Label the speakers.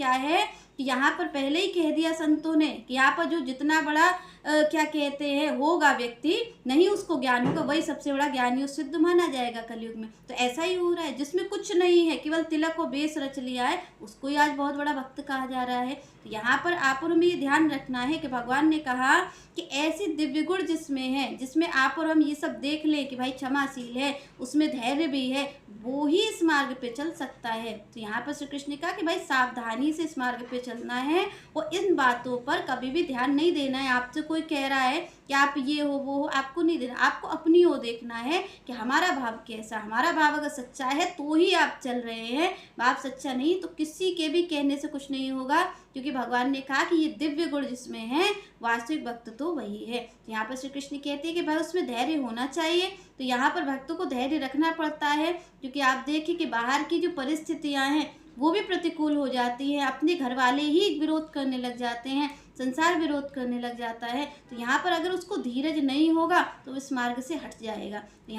Speaker 1: क्या है कि यहाँ पर पहले ही कह दिया संतों ने कि यहाँ पर जो जितना बड़ा क्या कहते हैं होगा व्यक्ति, नहीं उसको ज्ञान होगा, वही सबसे बड़ा ज्ञानी और सिद्ध माना जाएगा कलयुग में। तो ऐसा ही हो रहा है, जिसमें कुछ नहीं है, केवल तिलक को बेस रच लिया है, उसको ही आज बहुत बड़ा भक्त कहा जा रहा है। तो यहाँ पर आप और हमें ये ध्यान रखना है कि भगवान ने कहा कि ऐसी दिव्य गुण जिसमें है, जिसमें आप और हम ये सब देख लें कि भाई क्षमाशील है, उसमें धैर्य भी है, वो ही इस मार्ग पे चल सकता है। तो यहाँ पर श्री कृष्ण ने कहा कि भाई सावधानी से इस मार्ग पे चलना है और इन बातों पर कभी भी ध्यान नहीं देना है। आपसे कोई कह रहा है कि आप ये हो वो हो, आपको नहीं देना, आपको अपनी ओर देखना है कि हमारा भाव कैसा। हमारा भाव अगर सच्चा है तो ही आप चल रहे हैं, भाव सच्चा नहीं तो किसी के भी कहने से कुछ नहीं होगा, क्योंकि भगवान ने कहा कि ये दिव्य गुण जिसमें है वास्तविक भक्त तो वही है। यहाँ पर श्री कृष्ण कहते हैं कि भाई उसमें धैर्य होना चाहिए। तो यहाँ पर भक्तों को धैर्य रखना पड़ता है, क्योंकि आप देखिए कि बाहर की जो परिस्थितियाँ हैं वो भी प्रतिकूल हो जाती हैं, अपने घर वाले ही विरोध करने लग जाते हैं, संसार विरोध करने लग जाता है। तो यहाँ पर अगर उसको धीरज नहीं होगा तो इस मार्ग से हट जाएगा।